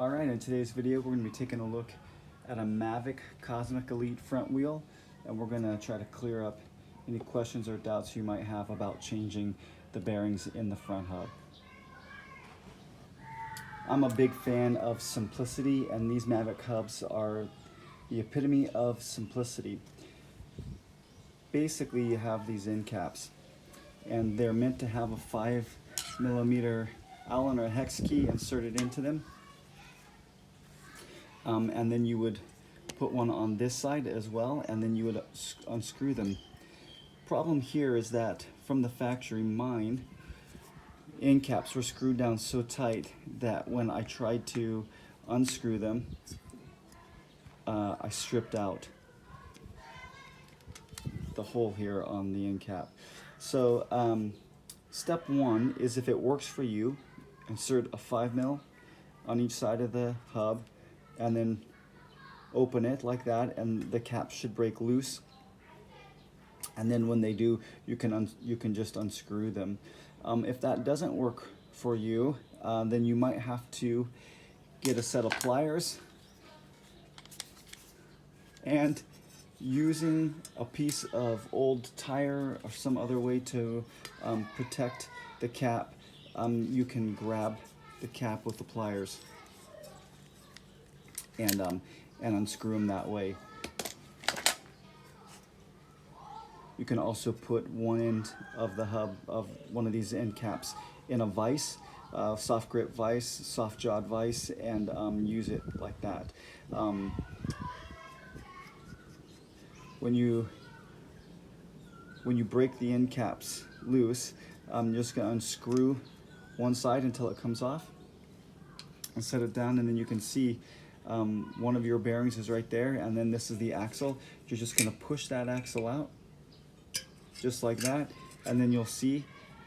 Alright, in today's video we're going to be taking a look at a Mavic Cosmic Elite front wheel, and we're going to try to clear up any questions or doubts you might have about changing the bearings in the front hub. I'm a big fan of simplicity, and these Mavic hubs are the epitome of simplicity. Basically, you have these end caps, and they're meant to have a 5mm Allen or hex key inserted into them. And then you would put one on this side as well, and then you would unscrew them. Problem here is that from the factory, mine end caps were screwed down so tight that when I tried to unscrew them, I stripped out the hole here on the end cap. So step one is, if it works for you, insert a 5mm on each side of the hub, and then open it like that, and the caps should break loose. And then when they do, you can just unscrew them. If that doesn't work for you, then you might have to get a set of pliers, and using a piece of old tire or some other way to protect the cap, you can grab the cap with the pliers and unscrew them that way. You can also put one end of the hub of one of these end caps in a vise, soft grip vise, soft jawed vise, and use it like that. When you break the end caps loose, you're just going to unscrew one side until it comes off and set it down, and then you can see one of your bearings is right there, and then this is the axle. You're just going to push that axle out just like that, and then you'll see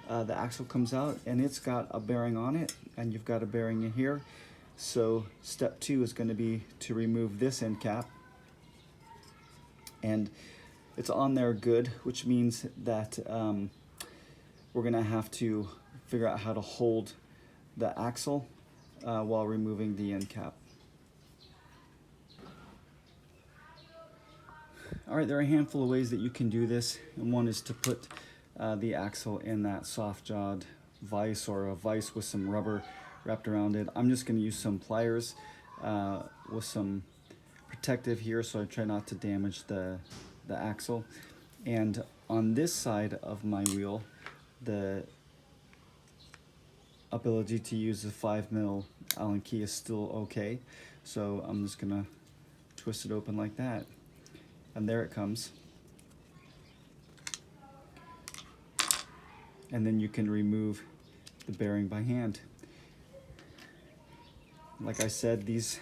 the axle comes out and it's got a bearing on it, and you've got a bearing in here. So step two is going to be to remove this end cap, and it's on there good, which means that we're going to have to figure out how to hold the axle while removing the end cap. Alright, there are a handful of ways that you can do this, and one is to put the axle in that soft-jawed vise, or a vise with some rubber wrapped around it. I'm just going to use some pliers with some protective here, so I try not to damage the axle. And on this side of my wheel, the ability to use the 5mm Allen key is still okay, so I'm just going to twist it open like that. And there it comes. And then you can remove the bearing by hand. Like I said, these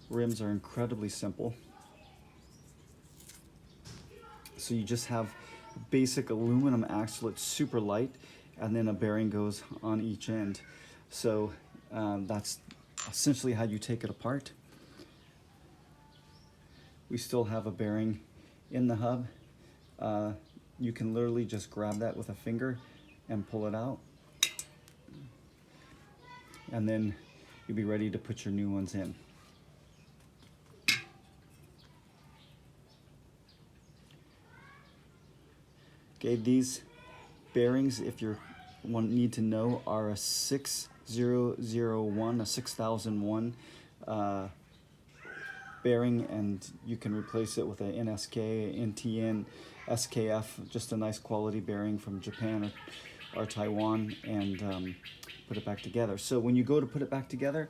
rims are incredibly simple. So you just have a basic aluminum axle. It's super light, and then a bearing goes on each end. So that's essentially how you take it apart. We still have a bearing in the hub. You can literally just grab that with a finger and pull it out, and then you'll be ready to put your new ones in. Okay, these bearings, if you need to know, are a 6001, a 6001 bearing, and you can replace it with an NSK, NTN, SKF, just a nice quality bearing from Japan or Taiwan, and put it back together. So when you go to put it back together,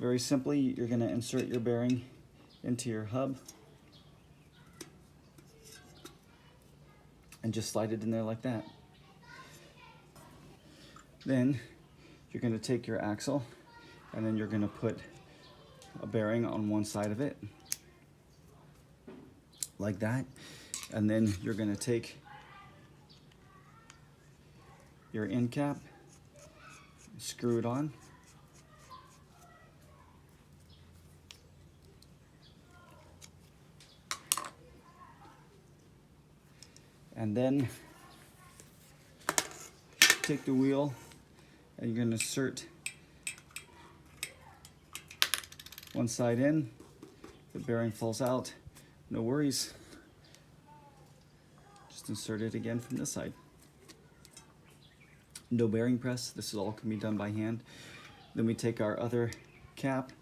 very simply, you're going to insert your bearing into your hub and just slide it in there like that. Then you're going to take your axle, and then you're going to put a bearing on one side of it like that, and then you're going to take your end cap, screw it on, and then take the wheel, and you're going to insert one side in, the bearing falls out, no worries. Just insert it again from this side. No bearing press, this is all can be done by hand. Then we take our other cap,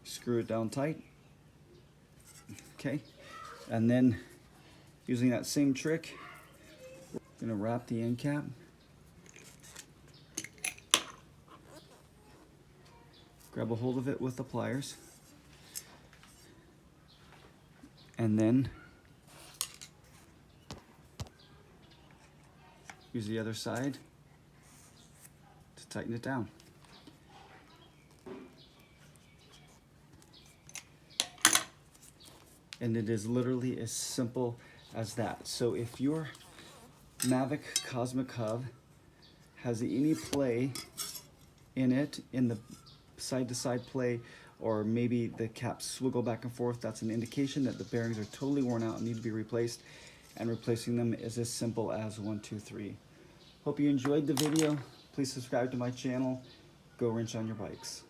screw it down tight, okay, and then using that same trick, we're gonna wrap the end cap, grab a hold of it with the pliers, and then use the other side to tighten it down. And it is literally as simple as that. So if your Mavic Cosmic Hub has any play in it, in the side-to-side play, or maybe the caps swiggle back and forth, that's an indication that the bearings are totally worn out and need to be replaced. And replacing them is as simple as 1, 2, 3. Hope you enjoyed the video. Please subscribe to my channel. Go wrench on your bikes.